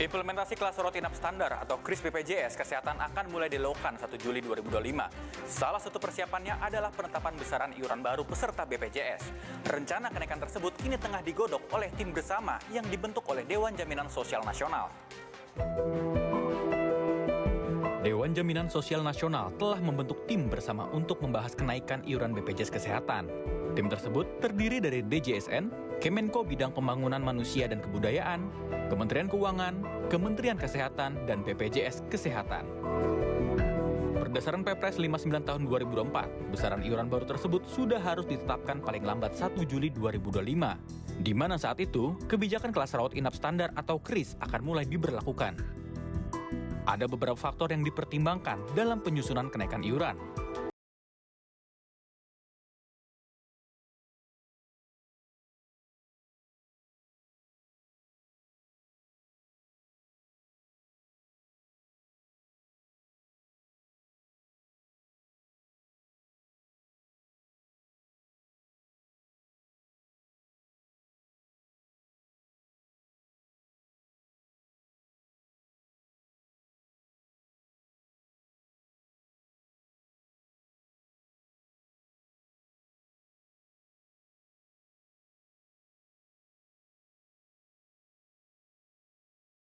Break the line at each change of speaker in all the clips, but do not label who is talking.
Implementasi kelas rawat inap standar atau KRIS BPJS Kesehatan akan mulai dilakukan 1 Juli 2025. Salah satu persiapannya adalah penetapan besaran iuran baru peserta BPJS. Rencana kenaikan tersebut kini tengah digodok oleh tim bersama yang dibentuk oleh Dewan Jaminan Sosial Nasional. Dewan Jaminan Sosial Nasional telah membentuk tim bersama untuk membahas kenaikan iuran BPJS Kesehatan. Tim tersebut terdiri dari DJSN, Kemenko Bidang Pembangunan Manusia dan Kebudayaan, Kementerian Keuangan, Kementerian Kesehatan, dan BPJS Kesehatan. Berdasarkan Perpres 59 tahun 2024, besaran iuran baru tersebut sudah harus ditetapkan paling lambat 1 Juli 2025, di mana saat itu kebijakan kelas rawat inap standar atau KRIS akan mulai diberlakukan. Ada beberapa faktor yang dipertimbangkan dalam penyusunan kenaikan iuran.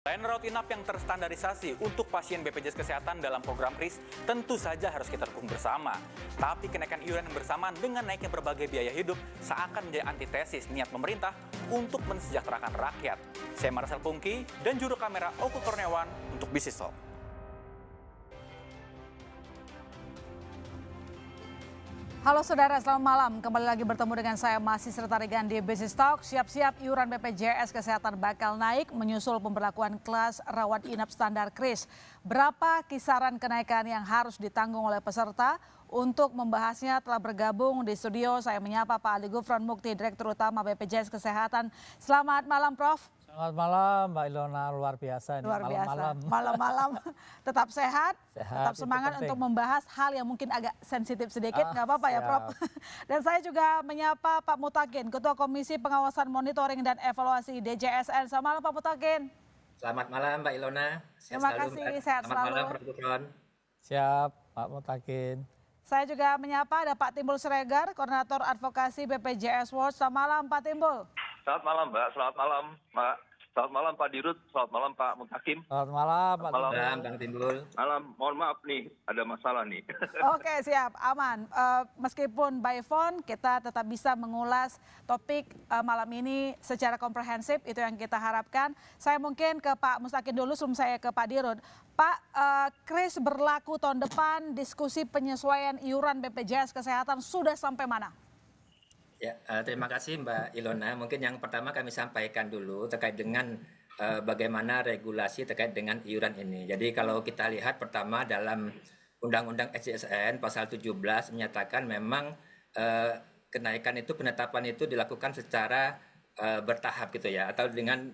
Selain rawat inap yang terstandarisasi untuk pasien BPJS Kesehatan dalam program KRIS, tentu saja harus kita dukung bersama. Tapi kenaikan iuran yang bersamaan dengan naiknya berbagai biaya hidup seakan menjadi antitesis niat pemerintah untuk mensejahterakan rakyat. Saya Marcel Pungki dan juru kamera Oku Kurniawan untuk Business Talk.
Halo saudara, selamat malam. Kembali lagi bertemu dengan saya Masih Serta Regan di Business Talk. Siap-siap iuran BPJS Kesehatan bakal naik menyusul pemberlakuan kelas rawat inap standar KRIS. Berapa kisaran kenaikan yang harus ditanggung oleh peserta? Untuk membahasnya telah bergabung di studio saya menyapa Pak Ali Gufron Mukti, Direktur Utama BPJS Kesehatan. Selamat malam Prof.
Selamat malam Mbak Ilona, luar biasa.
Luar biasa, malam-malam tetap sehat, tetap semangat untuk membahas hal yang mungkin agak sensitif sedikit, nggak apa-apa ya Prof. Dan saya juga menyapa Pak Mutakin, Ketua Komisi Pengawasan Monitoring dan Evaluasi DJSN. Selamat malam Pak Mutakin.
Selamat malam Mbak Ilona.
Terima kasih, sehat selalu.
Selamat malam Pak Gufron.
Siap Pak Mutakin.
Saya juga menyapa ada Pak Timbul Siregar, Koordinator Advokasi BPJS Watch. Selamat malam Pak Timbul.
Selamat malam Mbak, selamat malam Mbak. Selamat malam Pak Dirut, selamat malam Pak Mutakin.
Selamat malam Pak
Timbul. Bang Timbul.
Malam, mohon maaf nih, ada masalah nih.
Oke siap, aman. Meskipun by phone, kita tetap bisa mengulas topik malam ini secara komprehensif, itu yang kita harapkan. Saya mungkin ke Pak Mutakin dulu sebelum saya ke Pak Dirut. Pak, KRIS berlaku tahun depan, diskusi penyesuaian iuran BPJS Kesehatan sudah sampai mana?
Ya, terima kasih Mbak Ilona. Mungkin yang pertama kami sampaikan dulu terkait dengan bagaimana regulasi terkait dengan iuran ini. Jadi kalau kita lihat pertama dalam Undang-Undang SJSN pasal 17 menyatakan memang kenaikan itu, penetapan itu dilakukan secara bertahap gitu ya, atau dengan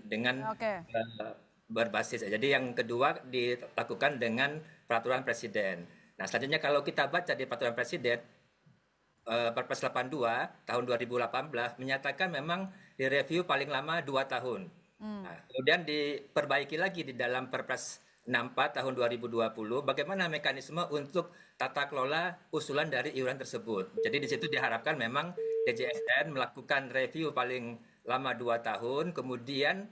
berbasis. Jadi yang kedua dilakukan dengan peraturan presiden. Nah selanjutnya kalau kita baca di peraturan presiden Perpres 82 tahun 2018 menyatakan memang direview paling lama 2 tahun. Nah, kemudian diperbaiki lagi di dalam Perpres 64 tahun 2020 bagaimana mekanisme untuk tata kelola usulan dari iuran tersebut. Jadi di situ diharapkan memang DJSN melakukan review paling lama 2 tahun, kemudian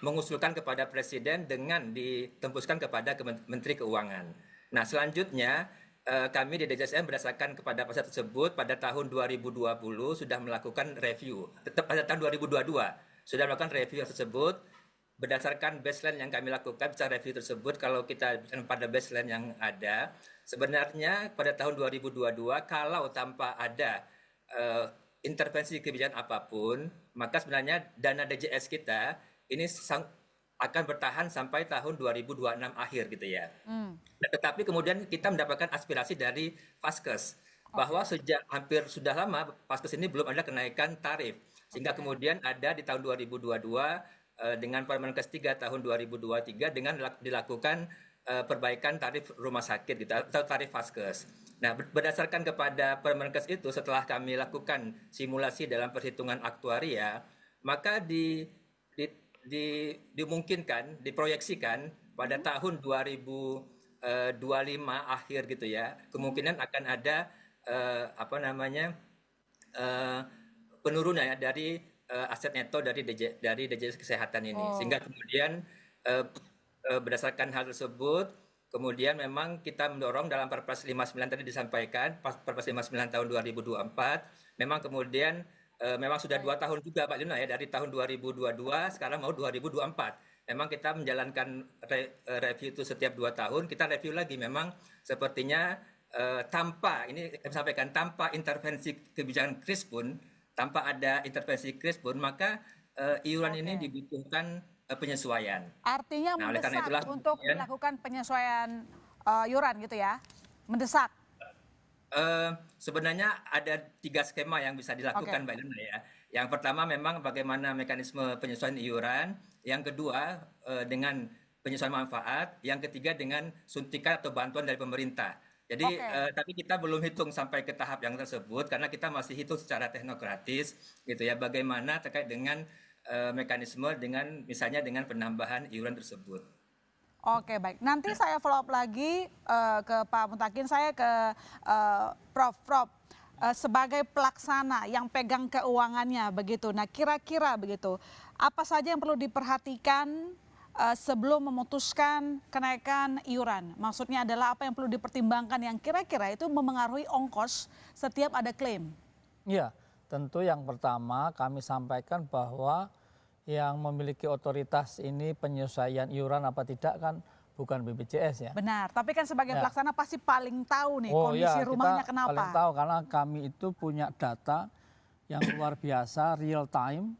mengusulkan kepada Presiden dengan ditembuskan kepada Menteri Keuangan. Nah selanjutnya kami di DJSN berdasarkan kepada pasal tersebut pada tahun 2020 sudah melakukan review, pada tahun 2022 sudah melakukan review tersebut berdasarkan baseline yang kami lakukan. Secara review tersebut kalau kita pada baseline yang ada sebenarnya pada tahun 2022 kalau tanpa ada intervensi kebijakan apapun maka sebenarnya dana DJS kita ini akan bertahan sampai tahun 2026 akhir gitu ya. Nah, tetapi kemudian kita mendapatkan aspirasi dari Vaskes bahwa sejak hampir sudah lama Vaskes ini belum ada kenaikan tarif. Sehingga kemudian ada di tahun 2022 dengan Permenkes 3 tahun 2023 dengan dilakukan perbaikan tarif rumah sakit gitu, atau tarif Vaskes. Nah, berdasarkan kepada Permenkes itu setelah kami lakukan simulasi dalam perhitungan aktuaria, maka dimungkinkan, diproyeksikan pada tahun 2025 akhir gitu ya, kemungkinan akan ada penurunan ya dari aset neto dari DJS Kesehatan ini, sehingga kemudian berdasarkan hal tersebut, kemudian memang kita mendorong dalam Perpres 59 tadi disampaikan, Perpres 59 tahun 2024, memang kemudian memang sudah 2 tahun juga Pak Lina ya, dari tahun 2022 sekarang mau 2024. Memang kita menjalankan review itu setiap 2 tahun, kita review lagi. Memang sepertinya tanpa, ini kami sampaikan, tanpa intervensi kebijakan KRIS pun, tanpa ada intervensi KRIS pun, maka iuran ini dibutuhkan penyesuaian.
Artinya
Nah, oleh karena
mendesak
itulah
untuk
kemudian,
dilakukan penyesuaian iuran gitu ya? Mendesak?
sebenarnya ada 3 skema yang bisa dilakukan Mbak Lina ya. Yang pertama memang bagaimana mekanisme penyesuaian iuran, yang kedua dengan penyesuaian manfaat, yang ketiga dengan suntikan atau bantuan dari pemerintah. Jadi tapi kita belum hitung sampai ke tahap yang tersebut karena kita masih hitung secara teknokratis gitu ya, bagaimana terkait dengan mekanisme dengan misalnya dengan penambahan iuran tersebut.
Oke, baik. Nanti saya follow up lagi ke Pak Mutakin, saya ke Prof. Sebagai pelaksana yang pegang keuangannya begitu. Nah, kira-kira begitu, apa saja yang perlu diperhatikan sebelum memutuskan kenaikan iuran? Maksudnya adalah apa yang perlu dipertimbangkan yang kira-kira itu memengaruhi ongkos setiap ada klaim?
Iya, tentu yang pertama kami sampaikan bahwa yang memiliki otoritas ini penyesuaian iuran apa tidak kan bukan BPJS ya.
Benar, tapi kan sebagai pelaksana pasti paling tahu nih kondisi rumahnya
kita
kenapa.
paling tahu karena kami itu punya data yang luar biasa real time.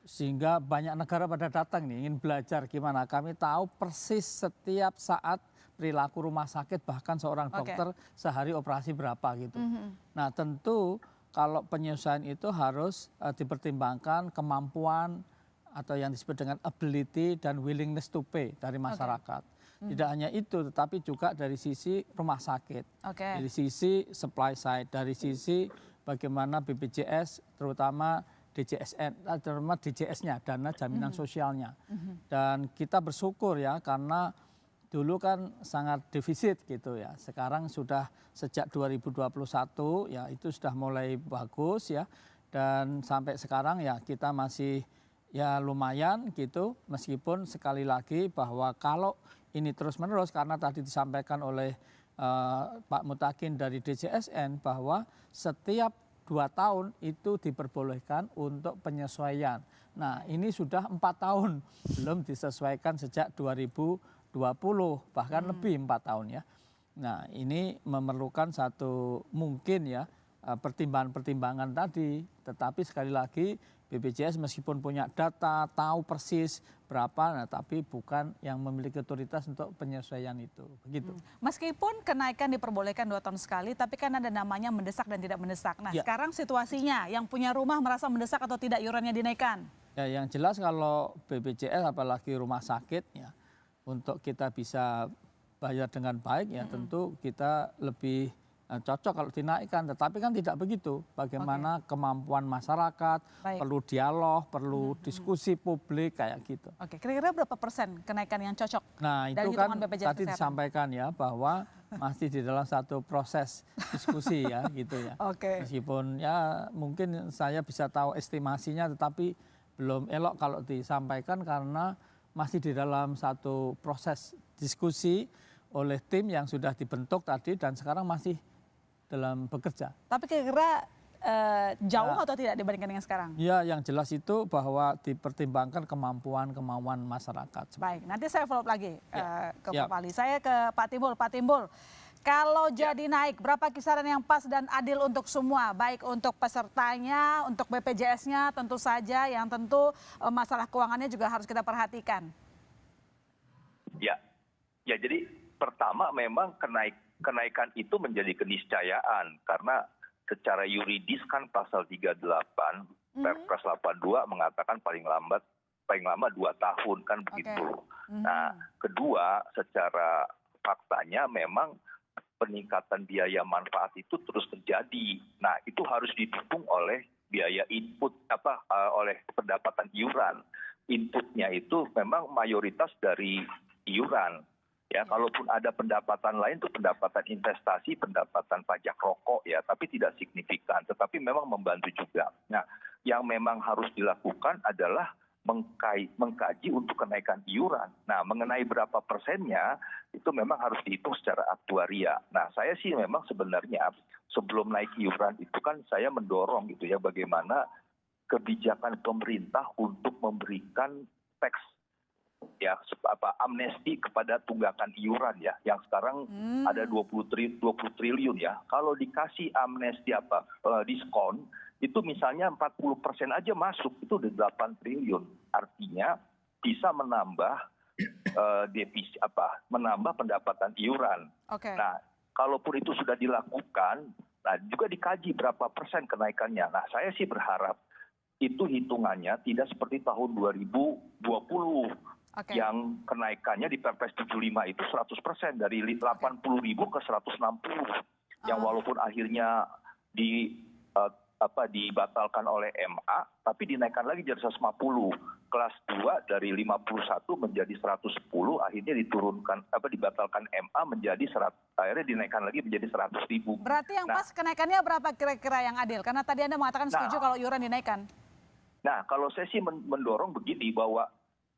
Sehingga banyak negara pada datang nih ingin belajar gimana. Kami tahu persis setiap saat perilaku rumah sakit, bahkan seorang dokter sehari operasi berapa gitu. Nah, tentu kalau penyesuaian itu harus dipertimbangkan kemampuan atau yang disebut dengan ability dan willingness to pay dari masyarakat. Tidak hanya itu, tetapi juga dari sisi rumah sakit, dari sisi supply side, dari sisi bagaimana BPJS, terutama DJS-nya, dana jaminan sosialnya. Dan kita bersyukur ya karena dulu kan sangat defisit gitu ya. Sekarang sudah sejak 2021 ya itu sudah mulai bagus ya. Dan sampai sekarang ya kita masih ya lumayan gitu. Meskipun sekali lagi bahwa kalau ini terus-menerus karena tadi disampaikan oleh Pak Mutakin dari DJSN bahwa setiap 2 tahun itu diperbolehkan untuk penyesuaian. Nah ini sudah 4 tahun belum disesuaikan sejak 2020 bahkan lebih 4 tahun ya. Nah ini memerlukan satu mungkin ya pertimbangan-pertimbangan tadi. Tetapi sekali lagi BPJS meskipun punya data tahu persis berapa, nah, tapi bukan yang memiliki otoritas untuk penyesuaian itu. Begitu.
Meskipun kenaikan diperbolehkan 2 tahun sekali, tapi kan ada namanya mendesak dan tidak mendesak. Nah sekarang situasinya yang punya rumah merasa mendesak atau tidak iurannya dinaikkan? Ya
yang jelas kalau BPJS apalagi rumah sakit ya, untuk kita bisa bayar dengan baik ya tentu kita lebih cocok kalau dinaikkan, tetapi kan tidak begitu. Bagaimana kemampuan masyarakat, perlu dialog, perlu diskusi publik kayak gitu.
Kira-kira berapa persen kenaikan yang cocok?
Nah itu kan tadi disampaikan ya bahwa masih di dalam satu proses diskusi ya gitu ya. Meskipun ya mungkin saya bisa tahu estimasinya, tetapi belum elok kalau disampaikan karena masih di dalam satu proses diskusi oleh tim yang sudah dibentuk tadi dan sekarang masih dalam bekerja. Tapi kira-kira jauh atau tidak dibandingkan dengan sekarang? Ya yang jelas itu bahwa dipertimbangkan kemampuan masyarakat. Baik, nanti saya follow up lagi ke Pak Ali. Saya ke Pak Timbul. Pak Timbul, kalau jadi naik, berapa kisaran yang pas dan adil untuk semua? Baik untuk pesertanya, untuk BPJS-nya tentu saja, yang tentu masalah keuangannya juga harus kita perhatikan.
Ya jadi pertama memang kenaikan itu menjadi keniscayaan karena secara yuridis kan pasal 38 Perpres 82 mengatakan paling lama 2 tahun kan begitu. Nah, kedua secara faktanya memang peningkatan biaya manfaat itu terus terjadi. Nah, itu harus didukung oleh biaya input oleh pendapatan iuran. inputnya itu memang mayoritas dari iuran. Ya, kalaupun ada pendapatan lain itu pendapatan investasi, pendapatan pajak rokok ya, tapi tidak signifikan, tetapi memang membantu juga. Nah, yang memang harus dilakukan adalah mengkaji untuk kenaikan iuran. Nah, mengenai berapa persennya itu memang harus dihitung secara aktuaria. Nah, saya sih memang sebenarnya sebelum naik iuran itu kan saya mendorong gitu ya bagaimana kebijakan pemerintah untuk memberikan tax ya amnesti kepada tunggakan iuran ya yang sekarang ada 20 triliun ya. Kalau dikasih amnesti diskon itu misalnya 40% aja masuk itu udah 8 triliun. Artinya bisa menambah defisit menambah pendapatan iuran.
Okay.
Nah, kalaupun itu sudah dilakukan, nah juga dikaji berapa persen kenaikannya. Nah, saya sih berharap itu hitungannya tidak seperti tahun 2020 yang kenaikannya di Perpres 75 itu 100% dari 80.000 ke 160. Yang walaupun akhirnya dibatalkan oleh MA, tapi dinaikkan lagi jadi 150. Kelas 2 dari 51 menjadi 110, akhirnya diturunkan dibatalkan MA menjadi akhirnya dinaikkan lagi menjadi 100.000.
Berarti yang pas kenaikannya berapa kira-kira yang adil? Karena tadi Anda mengatakan setuju kalau iuran dinaikkan.
Nah, kalau saya sih mendorong begini bahwa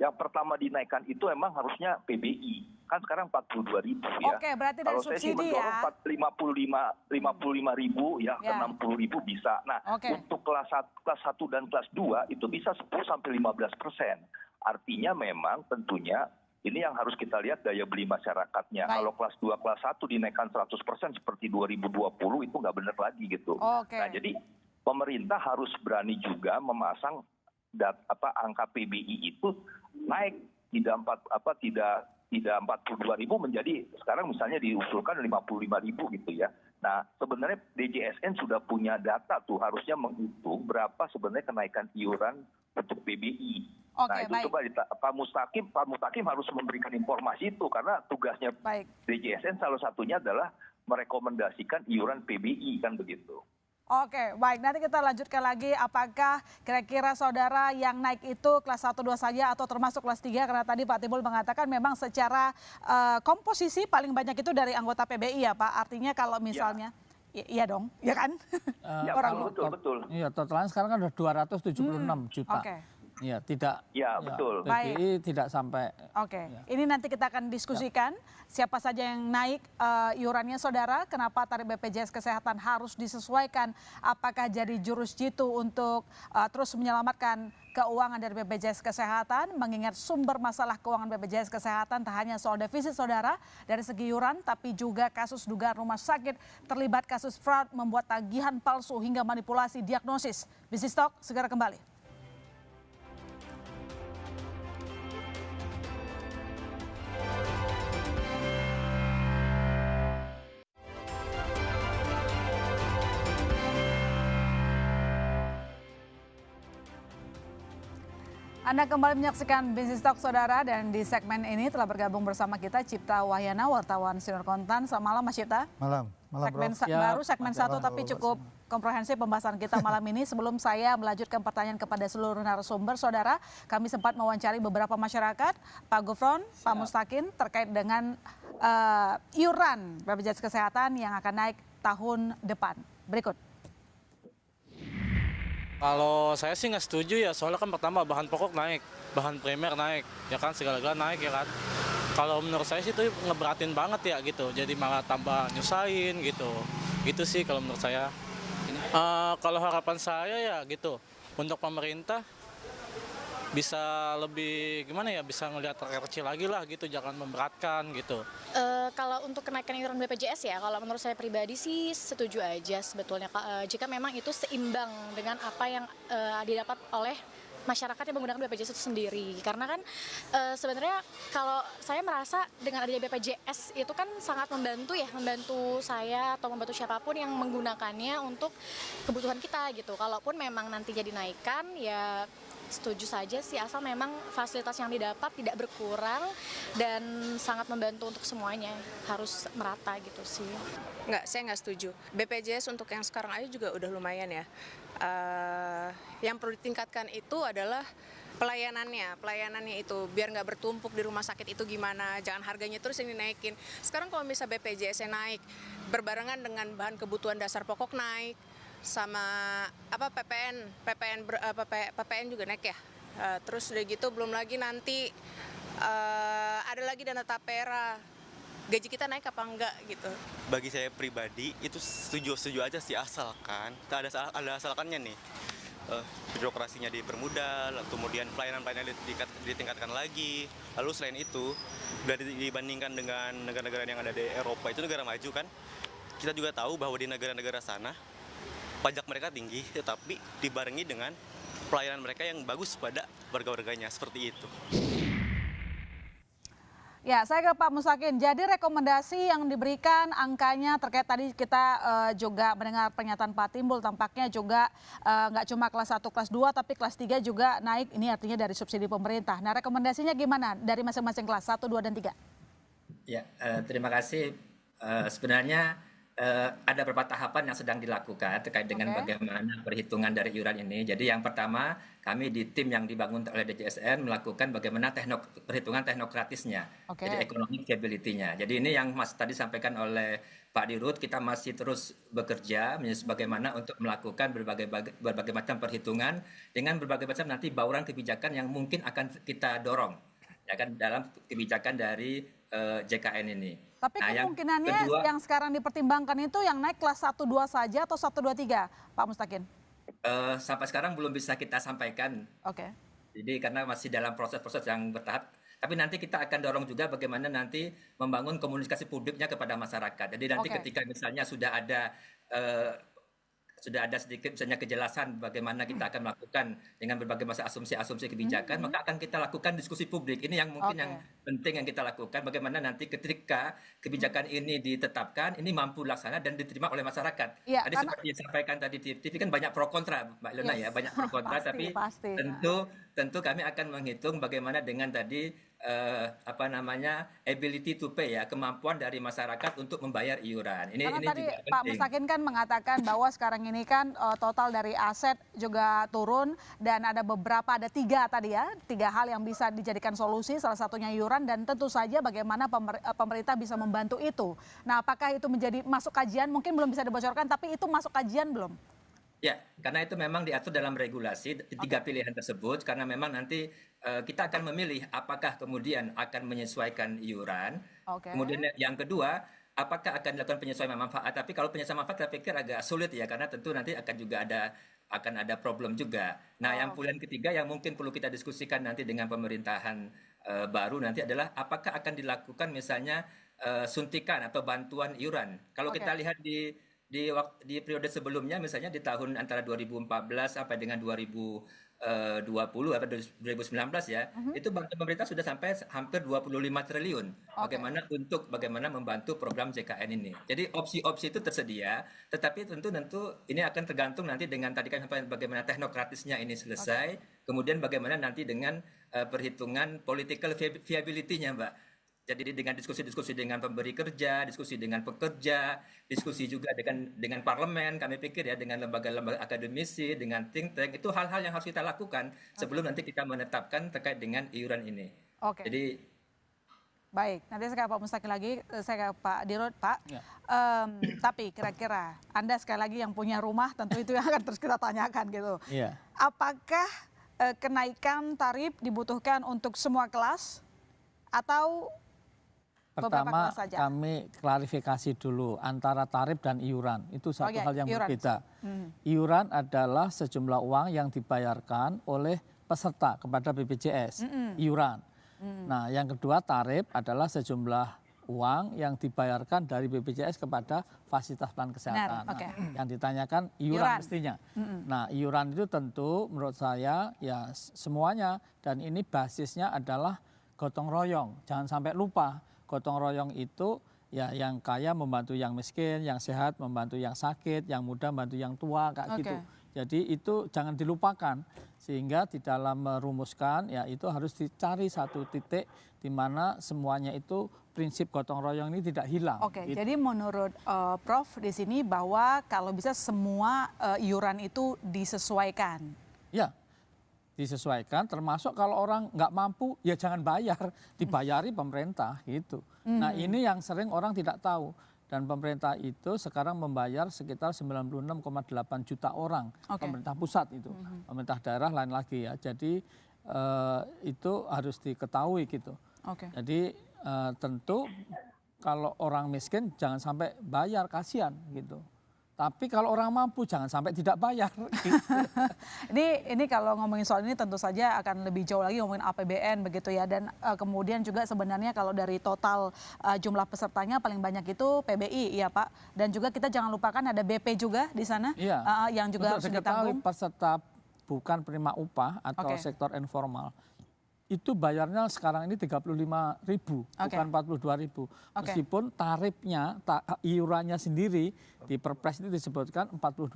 yang pertama dinaikkan itu emang harusnya PBI. Kan sekarang 42.000 ya.
Oke, berarti dari
kalau
subsidi ya.
Kalau saya sih mendorong 55.000 ya, ke 60.000 bisa. Nah, untuk kelas 1 dan kelas 2 itu bisa 10-15%. Artinya memang tentunya ini yang harus kita lihat daya beli masyarakatnya.
Baik.
Kalau kelas 2, kelas 1 dinaikkan 100% seperti 2020 itu nggak benar lagi gitu. Nah, jadi pemerintah harus berani juga memasang angka PBI itu naik tidak 42.000 menjadi sekarang misalnya diusulkan 55.000 gitu ya. Nah, sebenarnya DJSN sudah punya data tuh harusnya menghitung berapa sebenarnya kenaikan iuran untuk PBI. Nah, itu
baik.
coba Pak Mustaqim harus memberikan informasi itu karena tugasnya DJSN salah satunya adalah merekomendasikan iuran PBI kan begitu.
Oke, baik. Nanti kita lanjutkan lagi apakah kira-kira saudara yang naik itu kelas 1, 2 saja atau termasuk kelas 3. Karena tadi Pak Timbul mengatakan memang secara komposisi paling banyak itu dari anggota PBI ya Pak. Artinya kalau misalnya, iya dong, ya kan?
Ya, betul.
Iya, totalnya sekarang kan udah 276 juta. Iya, tidak.
Ya, betul.
PBI tidak sampai.
Oke, ini nanti kita akan diskusikan siapa saja yang naik iurannya saudara, kenapa tarif BPJS Kesehatan harus disesuaikan, apakah jadi jurus jitu untuk terus menyelamatkan keuangan dari BPJS Kesehatan, mengingat sumber masalah keuangan BPJS Kesehatan tak hanya soal defisit saudara dari segi iuran, tapi juga kasus dugaan rumah sakit terlibat kasus fraud membuat tagihan palsu hingga manipulasi diagnosis. Business Talk segera kembali. Anda kembali menyaksikan Business Talk saudara, dan di segmen ini telah bergabung bersama kita Cipta Wahyana, wartawan Sinar Kontan. Selamat malam Mas Cipta.
Malam
segmen baru segmen 1 tapi cukup komprehensif pembahasan kita malam ini. Sebelum saya melanjutkan pertanyaan kepada seluruh narasumber, saudara, kami sempat mewawancari beberapa masyarakat, Pak Gufron, Pak Mustaqim, terkait dengan iuran BPJS Kesehatan yang akan naik tahun depan. Berikut.
Kalau saya sih nggak setuju ya, soalnya kan pertama bahan pokok naik, bahan primer naik, ya kan segala-galanya naik ya kan. Kalau menurut saya sih itu ngeberatin banget ya gitu, jadi malah tambah nyusahin gitu. Gitu sih kalau menurut saya. Kalau harapan saya ya gitu, untuk pemerintah bisa lebih gimana ya, bisa ngelihat rakyat kecil lagi lah gitu, jangan memberatkan gitu.
Kalau untuk kenaikan iuran BPJS ya, kalau menurut saya pribadi sih setuju aja sebetulnya, jika memang itu seimbang dengan apa yang didapat oleh masyarakat yang menggunakan BPJS itu sendiri. Karena kan sebenarnya kalau saya merasa dengan adanya BPJS itu kan sangat membantu ya, membantu saya atau membantu siapapun yang menggunakannya untuk kebutuhan kita gitu. Kalaupun memang nantinya dinaikkan ya setuju saja sih, asal memang fasilitas yang didapat tidak berkurang dan sangat membantu untuk semuanya, harus merata gitu sih.
Enggak, saya nggak setuju. BPJS untuk yang sekarang aja juga udah lumayan ya.
Yang perlu ditingkatkan itu adalah pelayanannya itu biar nggak bertumpuk di rumah sakit itu gimana, jangan harganya terus yang dinaikin. Sekarang kalau misalnya BPJS naik berbarengan dengan bahan kebutuhan dasar pokok naik, sama PPN juga naik ya. Terus udah gitu belum lagi nanti ada lagi dana tapera, gaji kita naik apa enggak gitu.
Bagi saya pribadi itu setuju aja sih, asalkan ada asalkannya nih. Birokrasinya dipermudah, kemudian pelayanan ditingkatkan lagi. Lalu selain itu, dibandingkan dengan negara-negara yang ada di Eropa, itu negara maju kan, kita juga tahu bahwa di negara-negara sana pajak mereka tinggi, tetapi dibarengi dengan pelayanan mereka yang bagus pada warga-warganya, seperti itu.
Ya, saya ke Pak Mustaqim. Jadi rekomendasi yang diberikan angkanya terkait tadi kita juga mendengar pernyataan Pak Timbul, tampaknya juga nggak cuma kelas 1, kelas 2, tapi kelas 3 juga naik. Ini artinya dari subsidi pemerintah. Nah, rekomendasinya gimana dari masing-masing kelas 1, 2, dan 3?
Ya, terima kasih. Sebenarnya ada beberapa tahapan yang sedang dilakukan terkait dengan bagaimana perhitungan dari iuran ini. Jadi yang pertama, kami di tim yang dibangun oleh DJSN melakukan bagaimana perhitungan teknokratisnya, jadi economic viability-nya. Jadi ini yang Mas tadi sampaikan oleh Pak Dirut, kita masih terus bekerja bagaimana untuk melakukan berbagai macam perhitungan dengan berbagai macam nanti bauran kebijakan yang mungkin akan kita dorong, ya kan, dalam kebijakan dari JKN ini.
Tapi kemungkinannya yang sekarang dipertimbangkan itu yang naik kelas 1, 2 saja atau 1, 2, 3, Pak Mustaqim?
Sampai sekarang belum bisa kita sampaikan. Jadi karena masih dalam proses-proses yang bertahap. Tapi nanti kita akan dorong juga bagaimana nanti membangun komunikasi publiknya kepada masyarakat. Jadi nanti ketika misalnya sudah ada sedikit misalnya kejelasan bagaimana kita akan melakukan dengan berbagai masa asumsi-asumsi kebijakan, maka akan kita lakukan diskusi publik. Ini yang mungkin yang penting yang kita lakukan, bagaimana nanti ketika kebijakan ini ditetapkan, ini mampu laksana dan diterima oleh masyarakat. Tadi seperti disampaikan tadi di TV kan banyak pro kontra, Mbak Ilona, ya, banyak pro kontra, tapi tentu kami akan menghitung bagaimana dengan tadi ability to pay, ya, kemampuan dari masyarakat untuk membayar iuran. Ini
tadi
juga
Pak
penting.
Mustaqim kan mengatakan bahwa sekarang ini kan total dari aset juga turun dan ada 3 tadi ya, 3 hal yang bisa dijadikan solusi, salah satunya iuran, dan tentu saja bagaimana pemerintah bisa membantu itu. Nah, apakah itu menjadi masuk kajian? Mungkin belum bisa dibocorkan, tapi itu masuk kajian belum?
Ya, karena itu memang diatur dalam regulasi 3 pilihan tersebut, karena memang nanti kita akan memilih apakah kemudian akan menyesuaikan iuran. Kemudian yang kedua, apakah akan dilakukan penyesuaian manfaat. Tapi kalau penyesuaian manfaat saya pikir agak sulit, ya, karena tentu nanti akan ada problem juga. Nah, yang pilihan ketiga yang mungkin perlu kita diskusikan nanti dengan pemerintahan baru nanti adalah apakah akan dilakukan misalnya suntikan atau bantuan iuran. Kalau kita lihat di periode sebelumnya, misalnya di tahun antara 2014 sampai dengan 2020 atau 2019, ya, itu bantuan pemerintah sudah sampai hampir 25 triliun. Bagaimana membantu program JKN ini. Jadi opsi-opsi itu tersedia, tetapi tentu ini akan tergantung nanti dengan tadi kan bagaimana teknokratisnya ini selesai, kemudian bagaimana nanti dengan perhitungan political viability-nya, Mbak. Jadi dengan diskusi-diskusi dengan pemberi kerja, diskusi dengan pekerja, diskusi juga dengan parlemen, kami pikir, ya, dengan lembaga-lembaga akademisi, dengan think tank, itu hal-hal yang harus kita lakukan sebelum nanti kita menetapkan terkait dengan iuran ini. Jadi
baik, nanti saya ke Pak Mustaqim lagi, saya ke Pak Dirut, Pak. Tapi kira-kira Anda sekali lagi yang punya rumah, tentu itu yang akan terus kita tanyakan gitu. Apakah kenaikan tarif dibutuhkan untuk semua kelas atau
pertama kami klarifikasi dulu antara tarif dan iuran, itu satu hal yang berbeda. Iuran adalah sejumlah uang yang dibayarkan oleh peserta kepada BPJS, iuran. Nah, yang kedua, tarif adalah sejumlah uang yang dibayarkan dari BPJS kepada fasilitas plan kesehatan. Yang ditanyakan iuran mestinya. Nah, iuran itu tentu menurut saya ya semuanya, dan ini basisnya adalah gotong royong. Jangan sampai lupa, gotong royong itu ya yang kaya membantu yang miskin, yang sehat membantu yang sakit, yang muda membantu yang tua, kayak gitu. Jadi itu jangan dilupakan, sehingga di dalam merumuskan ya itu harus dicari satu titik di mana semuanya itu prinsip gotong royong ini tidak hilang.
Oke,
gitu.
jadi menurut Prof di sini bahwa kalau bisa semua iuran itu disesuaikan.
Ya, disesuaikan, termasuk kalau orang nggak mampu ya jangan bayar, dibayari pemerintah gitu. Nah ini yang sering orang tidak tahu. Dan pemerintah itu sekarang membayar sekitar 96,8 juta orang, pemerintah pusat itu, pemerintah daerah lain lagi ya. Jadi itu harus diketahui gitu. Jadi tentu kalau orang miskin jangan sampai bayar, kasihan gitu. Tapi kalau orang mampu jangan sampai tidak bayar. Gitu.
Ini kalau ngomongin soal ini tentu saja akan lebih jauh lagi ngomongin APBN begitu ya. Dan kemudian juga sebenarnya kalau dari total jumlah pesertanya paling banyak itu PBI ya Pak. Dan juga kita jangan lupakan ada BP juga di sana yang juga harus ditanggung.
Peserta bukan penerima upah atau sektor informal itu bayarnya sekarang ini 35.000 bukan 42.000. Meskipun tarifnya iurannya sendiri di Perpres itu disebutkan 42.000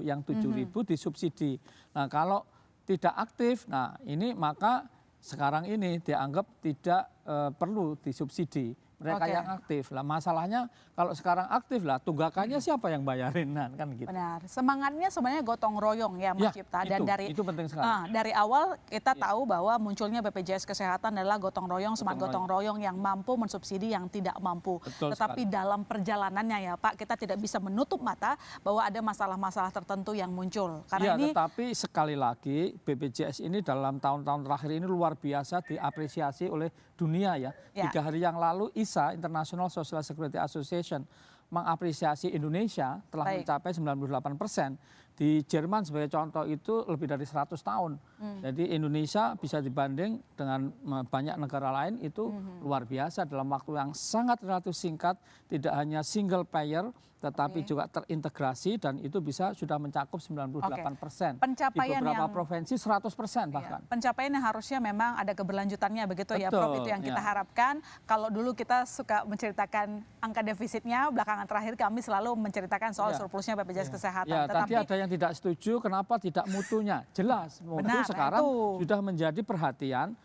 yang 7.000 disubsidi. Nah, kalau tidak aktif, nah ini maka sekarang ini dianggap tidak perlu disubsidi. Mereka yang aktif lah, masalahnya kalau sekarang aktif lah tunggakannya siapa yang bayarin kan gitu.
Benar, semangatnya sebenarnya gotong royong ya Mas Cipta. Dan
itu penting sekali.
Dari awal kita tahu bahwa munculnya BPJS Kesehatan adalah gotong royong, semangat gotong royong yang mampu mensubsidi yang tidak mampu. Tetapi dalam perjalanannya ya Pak, kita tidak bisa menutup mata bahwa ada masalah-masalah tertentu yang muncul. Karena ini,
tetapi sekali lagi BPJS ini dalam tahun-tahun terakhir ini luar biasa diapresiasi oleh dunia ya. 3 hari yang lalu ISA, International Social Security Association, mengapresiasi Indonesia telah mencapai 98%. Di Jerman sebagai contoh itu lebih dari 100 tahun. Jadi Indonesia bisa dibanding dengan banyak negara lain itu luar biasa dalam waktu yang sangat relatif singkat, tidak hanya single payer tetapi juga terintegrasi dan itu bisa sudah mencakup 98%.
Pencapaian
di beberapa
yang,
provinsi 100% bahkan.
Pencapaian yang harusnya memang ada keberlanjutannya begitu ya Prof, itu yang kita harapkan. Kalau dulu kita suka menceritakan angka defisitnya, belakangan terakhir kami selalu menceritakan soal surplusnya BPJS Kesehatan.
Tadi ada yang tidak setuju kenapa tidak mutunya. Jelas, mutu sekarang sudah menjadi perhatian,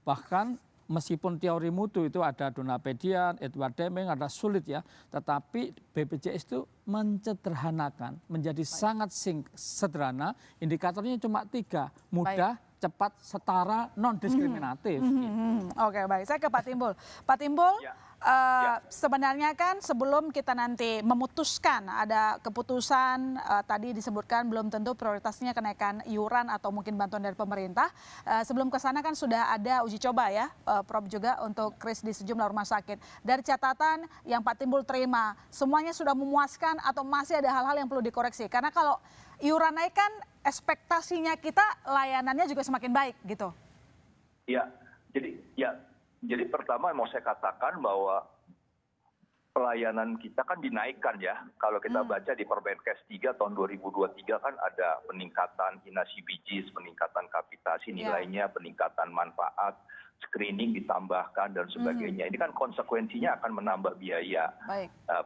bahkan meskipun teori mutu itu ada Donapedian, Edward Deming, ada sulit ya, tetapi BPJS itu mencederhanakan, menjadi sangat sederhana, indikatornya cuma 3, mudah, cepat, setara, non-diskriminatif.
Oke, baik, saya ke Pak Timbul. Pak Timbul, sebenarnya kan sebelum kita nanti memutuskan ada keputusan tadi disebutkan belum tentu prioritasnya kenaikan iuran atau mungkin bantuan dari pemerintah. Sebelum ke sana kan sudah ada uji coba ya, Prof juga untuk kris di sejumlah rumah sakit. Dari catatan yang Pak Timbul terima, semuanya sudah memuaskan atau masih ada hal-hal yang perlu dikoreksi? Karena kalau iuran naik kan ekspektasinya kita layanannya juga semakin baik gitu.
Ya, jadi pertama mau saya katakan bahwa pelayanan kita kan dinaikkan ya. Kalau kita baca di Permenkes 3 tahun 2023 kan ada peningkatan inasi bijis, peningkatan kapitasi nilainya, peningkatan manfaat, screening ditambahkan dan sebagainya. Ini kan konsekuensinya akan menambah biaya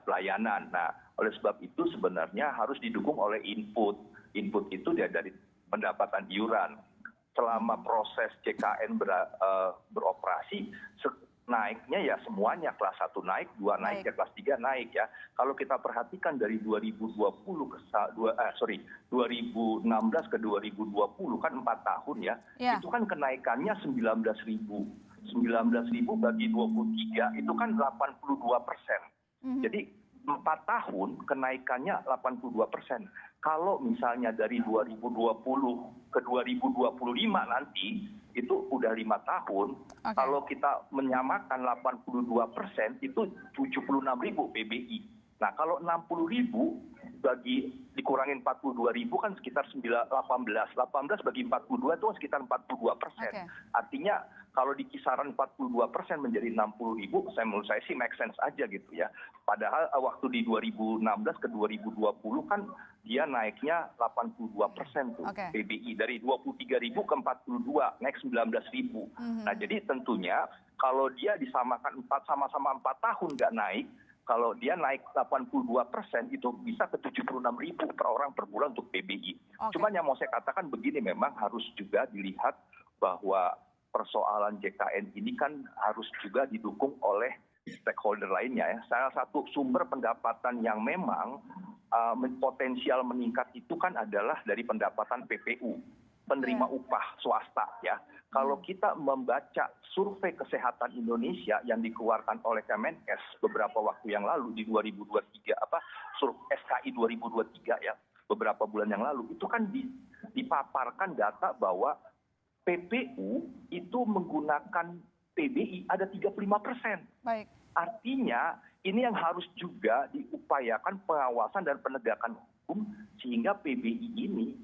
pelayanan. Nah, oleh sebab itu sebenarnya harus didukung oleh input. Input itu dari pendapatan iuran. Selama proses JKN beroperasi, naiknya ya semuanya, kelas 1 naik, 2 naik, ya kelas 3 naik ya. Kalau kita perhatikan dari 2016 ke 2020 kan 4 tahun ya, itu kan kenaikannya 19.000. 19.000 bagi 23 itu kan 82%. Jadi 4 tahun kenaikannya 82%. Kalau misalnya dari 2020 ke 2025 nanti itu udah 5 tahun. Kalau kita menyamakan 82% itu 76.000 PBI. Nah kalau 60.000 dikurangin 42.000 kan sekitar 18 bagi 42 itu sekitar 42%. Artinya kalau di kisaran 42% menjadi 60.000, menurut saya sih make sense aja gitu ya. Padahal waktu di 2016 ke 2020 kan dia naiknya 82% tuh PBI dari 23.000 ke 42, naik 19.000. Nah jadi tentunya kalau dia disamakan sama-sama 4 tahun nggak naik, Kalau dia naik 82% itu bisa ke 76.000 per orang per bulan untuk PBI. Cuman yang mau saya katakan begini, memang harus juga dilihat bahwa persoalan JKN ini kan harus juga didukung oleh stakeholder lainnya ya. Salah satu sumber pendapatan yang memang potensial meningkat itu kan adalah dari pendapatan PPU, penerima upah swasta ya. Kalau kita membaca survei kesehatan Indonesia yang dikeluarkan oleh Kemenkes beberapa waktu yang lalu di 2023 SKI 2023 ya, beberapa bulan yang lalu itu kan dipaparkan data bahwa PPU itu menggunakan PBI ada 35%.
Baik.
Artinya ini yang harus juga diupayakan pengawasan dan penegakan hukum sehingga PBI ini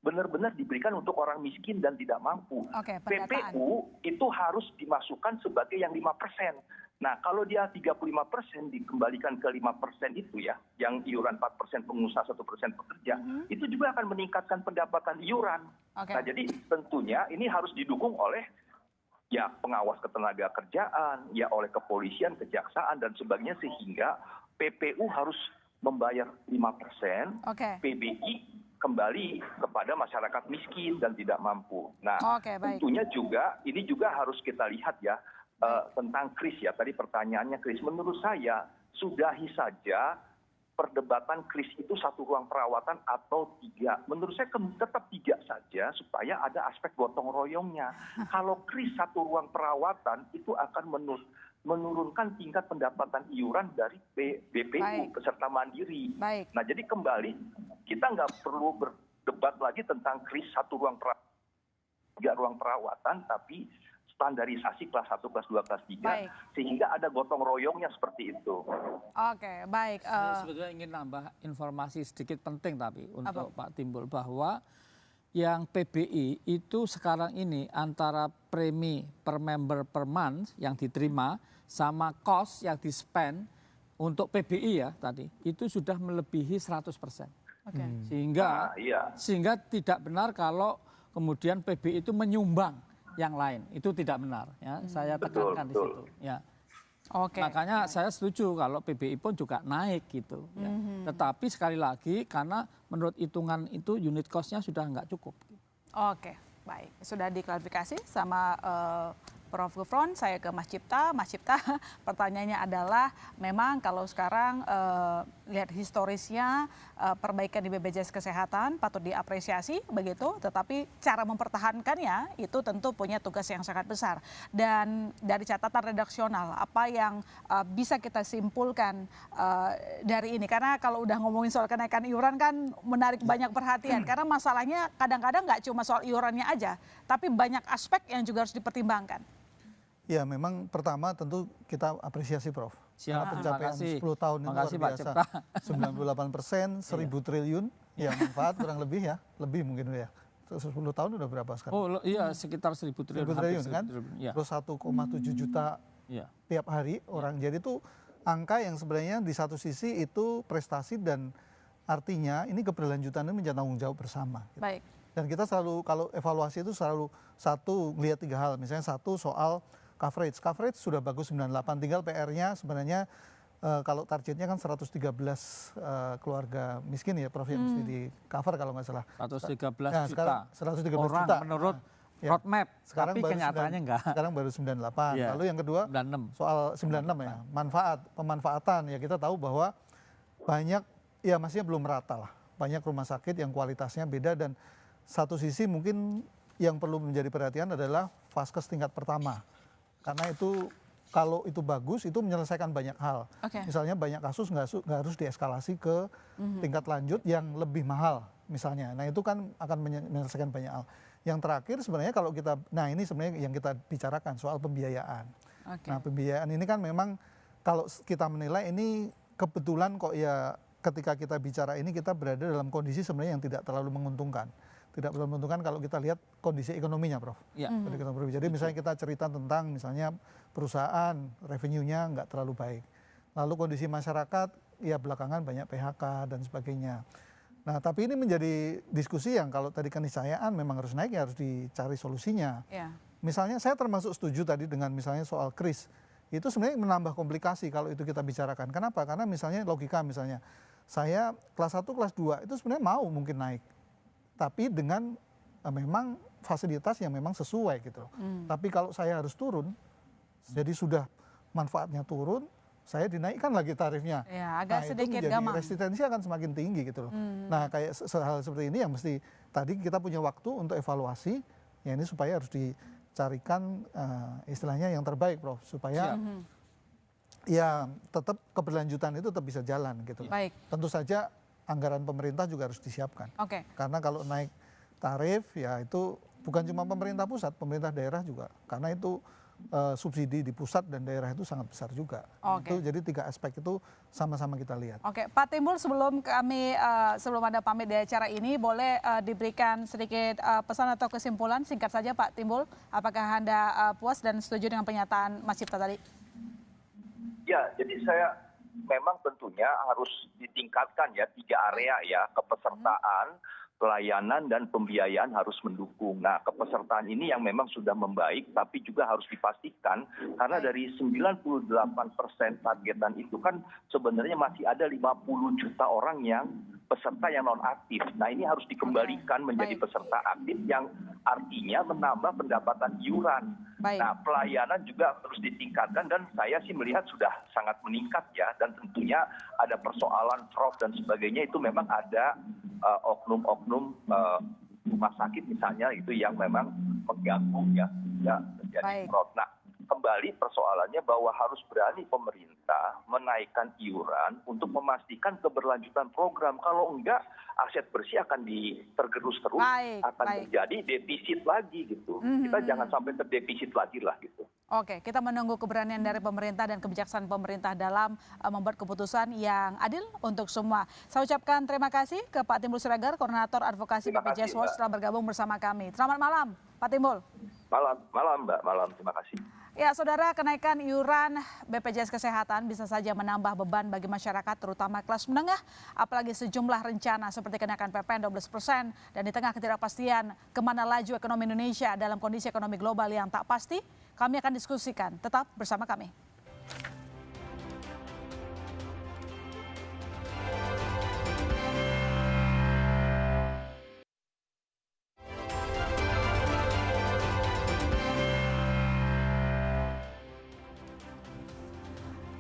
benar-benar diberikan untuk orang miskin dan tidak mampu. PPU itu harus dimasukkan sebagai yang 5%. Nah, kalau dia 35% dikembalikan ke 5% itu ya, yang iuran 4% pengusaha, 1% pekerja, itu juga akan meningkatkan pendapatan iuran. Nah, jadi tentunya ini harus didukung oleh ya pengawas ketenaga kerjaan, ya oleh kepolisian, kejaksaan, dan sebagainya, sehingga PPU harus membayar 5%, PBI kembali kepada masyarakat miskin dan tidak mampu. Nah, tentunya juga ini juga harus kita lihat ya tentang kris ya. Tadi pertanyaannya kris, menurut saya sudahi saja perdebatan kris itu 1 ruang perawatan atau 3. Menurut saya tetap 3 saja supaya ada aspek gotong royongnya. Kalau kris 1 ruang perawatan itu akan menurunkan tingkat pendapatan iuran dari BPU peserta mandiri. Nah, jadi kembali kita nggak perlu berdebat lagi tentang kris 1 ruang perawatan, 3 ruang perawatan, tapi standarisasi kelas 1, kelas 2, kelas 3, sehingga ada gotong royongnya seperti itu.
Oke, baik.
Saya sebetulnya ingin nambah informasi sedikit penting tapi untuk Pak Timbul, bahwa yang PBI itu sekarang ini antara premi per member per month yang diterima sama cost yang di-spend untuk PBI ya tadi, itu sudah melebihi 100%. Sehingga tidak benar kalau kemudian PBI itu menyumbang yang lain, itu tidak benar ya. Saya tekankan di situ ya. Makanya saya setuju kalau PBI pun juga naik gitu ya. Tetapi sekali lagi karena menurut hitungan itu unit cost-nya sudah nggak cukup.
Baik, sudah diklarifikasi sama Prof. Gufron. Saya ke Mas Cipta. Mas Cipta, pertanyaannya adalah memang kalau sekarang lihat historisnya perbaikan di BPJS Kesehatan patut diapresiasi begitu, tetapi cara mempertahankannya itu tentu punya tugas yang sangat besar. Dan dari catatan redaksional, apa yang bisa kita simpulkan dari ini? Karena kalau udah ngomongin soal kenaikan iuran kan menarik banyak perhatian. Karena masalahnya kadang-kadang nggak cuma soal iurannya aja, tapi banyak aspek yang juga harus dipertimbangkan.
Ya, memang pertama tentu kita apresiasi Prof. Karena pencapaian 10 tahun itu luar biasa. 98%, 1.000 triliun ya manfaat kurang lebih ya. Lebih mungkin ya. 10 tahun udah berapa sekarang?
Iya sekitar 1.000 triliun.
1.000 triliun kan? Terus 1,7 juta tiap hari orang. Jadi itu angka yang sebenarnya di satu sisi itu prestasi dan artinya ini keberlanjutan ini menjadi tanggung jawab bersama. Gitu. Dan kita selalu kalau evaluasi itu selalu melihat 3 hal. Misalnya satu soal coverage sudah bagus 98, tinggal PR-nya sebenarnya kalau targetnya kan 113 keluarga miskin ya Prof, yang mesti di cover kalau nggak salah.
113 juta
113
orang
juta
menurut roadmap, tapi kenyataannya enggak.
Sekarang baru 98. Lalu yang kedua
96.
Soal 96 ya, pemanfaatan ya, kita tahu bahwa banyak ya masih belum merata lah. Banyak rumah sakit yang kualitasnya beda, dan satu sisi mungkin yang perlu menjadi perhatian adalah vaskes tingkat pertama. Karena itu kalau itu bagus itu menyelesaikan banyak hal. Misalnya banyak kasus nggak harus dieskalasi ke tingkat lanjut yang lebih mahal misalnya. Nah itu kan akan menyelesaikan banyak hal. Yang terakhir sebenarnya kalau kita, nah ini sebenarnya yang kita bicarakan soal pembiayaan. Nah pembiayaan ini kan memang kalau kita menilai ini kebetulan kok ya ketika kita bicara ini kita berada dalam kondisi sebenarnya yang tidak terlalu menguntungkan. Tidak terlalu menguntungkan kalau kita lihat kondisi ekonominya, Prof. Jadi misalnya kita cerita tentang misalnya perusahaan revenue-nya nggak terlalu baik. Lalu kondisi masyarakat ya belakangan banyak PHK dan sebagainya. Nah tapi ini menjadi diskusi yang kalau tadi keniscayaan memang harus naik ya harus dicari solusinya. Misalnya saya termasuk setuju tadi dengan misalnya soal kris itu sebenarnya menambah komplikasi kalau itu kita bicarakan. Kenapa? Karena misalnya logika misalnya, saya kelas 1, kelas 2 itu sebenarnya mau mungkin naik. Tapi dengan memang fasilitas yang memang sesuai gitu. Tapi kalau saya harus turun, jadi sudah manfaatnya turun, saya dinaikkan lagi tarifnya.
Ya, agak sedikit
itu menjadi
gamang.
resistensi akan semakin tinggi gitu loh. Nah kayak hal seperti ini yang mesti tadi kita punya waktu untuk evaluasi, ya ini supaya harus dicarikan istilahnya yang terbaik, Prof, supaya ya tetap keberlanjutan itu tetap bisa jalan gitu.
Baik.
Tentu saja anggaran pemerintah juga harus disiapkan.
Oke.
Karena kalau naik tarif ya itu bukan cuma pemerintah pusat, pemerintah daerah juga. Karena itu subsidi di pusat dan daerah itu sangat besar juga.
Oke.
Itu jadi 3 aspek itu sama-sama kita lihat.
Oke, Pak Timbul, sebelum ada pamit di acara ini, boleh diberikan sedikit pesan atau kesimpulan singkat saja, Pak Timbul. Apakah Anda puas dan setuju dengan pernyataan Mas Cipta tadi?
Ya, jadi saya memang tentunya harus ditingkatkan ya 3 area ya, kepesertaan, pelayanan dan pembiayaan harus mendukung. Nah, kepesertaan ini yang memang sudah membaik, tapi juga harus dipastikan karena dari 98% targetan itu kan sebenarnya masih ada 50 juta orang yang peserta yang non-aktif. Nah, ini harus dikembalikan menjadi peserta aktif yang artinya menambah pendapatan iuran. Nah, pelayanan juga harus ditingkatkan dan saya sih melihat sudah sangat meningkat ya, dan tentunya ada persoalan fraud dan sebagainya, itu memang ada oknum-oknum rumah sakit misalnya itu yang memang mengganggu ya terjadi fraud. Nah, kembali persoalannya bahwa harus berani pemerintah menaikkan iuran untuk memastikan keberlanjutan program. Kalau enggak, aset bersih akan tergerus terus, akan terjadi defisit lagi gitu. Kita jangan sampai terdefisit lagi lah gitu.
Oke, kita menunggu keberanian dari pemerintah dan kebijaksanaan pemerintah dalam membuat keputusan yang adil untuk semua. Saya ucapkan terima kasih ke Pak Timbul Siregar, Koordinator Advokasi BPJS Watch, telah bergabung bersama kami. Selamat malam, Pak Timbul.
Malam Mbak, malam. Terima kasih.
Ya, Saudara, kenaikan iuran BPJS Kesehatan bisa saja menambah beban bagi masyarakat, terutama kelas menengah, apalagi sejumlah rencana seperti kenaikan PPN 12% dan di tengah ketidakpastian kemana laju ekonomi Indonesia dalam kondisi ekonomi global yang tak pasti, kami akan diskusikan. Tetap bersama kami.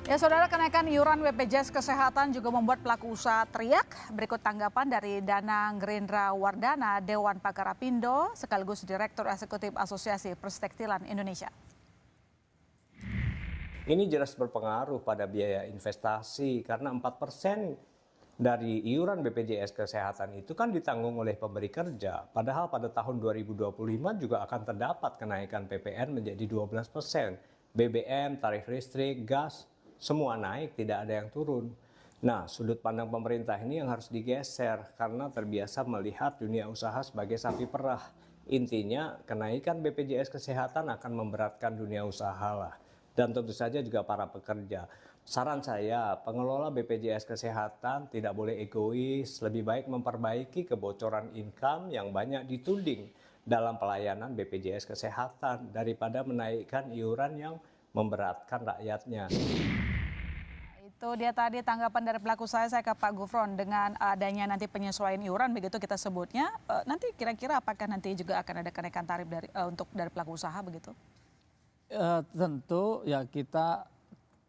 Ya, Saudara, kenaikan iuran BPJS Kesehatan juga membuat pelaku usaha teriak. Berikut tanggapan dari Danang Gerindra Wardana, Dewan Pakar Apindo, sekaligus Direktur Eksekutif Asosiasi Perstektilan Indonesia.
Ini jelas berpengaruh pada biaya investasi karena 4% dari iuran BPJS Kesehatan itu kan ditanggung oleh pemberi kerja. Padahal pada tahun 2025 juga akan terdapat kenaikan PPN menjadi 12%. BBM, tarif listrik, gas, semua naik, tidak ada yang turun. Nah, sudut pandang pemerintah ini yang harus digeser karena terbiasa melihat dunia usaha sebagai sapi perah. Intinya, kenaikan BPJS Kesehatan akan memberatkan dunia usaha lah. Dan tentu saja juga para pekerja. Saran saya, pengelola BPJS Kesehatan tidak boleh egois, lebih baik memperbaiki kebocoran income yang banyak dituding dalam pelayanan BPJS Kesehatan daripada menaikkan iuran yang memberatkan rakyatnya.
Itu dia tadi tanggapan dari pelaku saya ke Pak Gufron dengan adanya nanti penyesuaian iuran, begitu kita sebutnya. Nanti kira-kira apakah nanti juga akan ada kenaikan tarif dari pelaku usaha begitu?
Tentu ya kita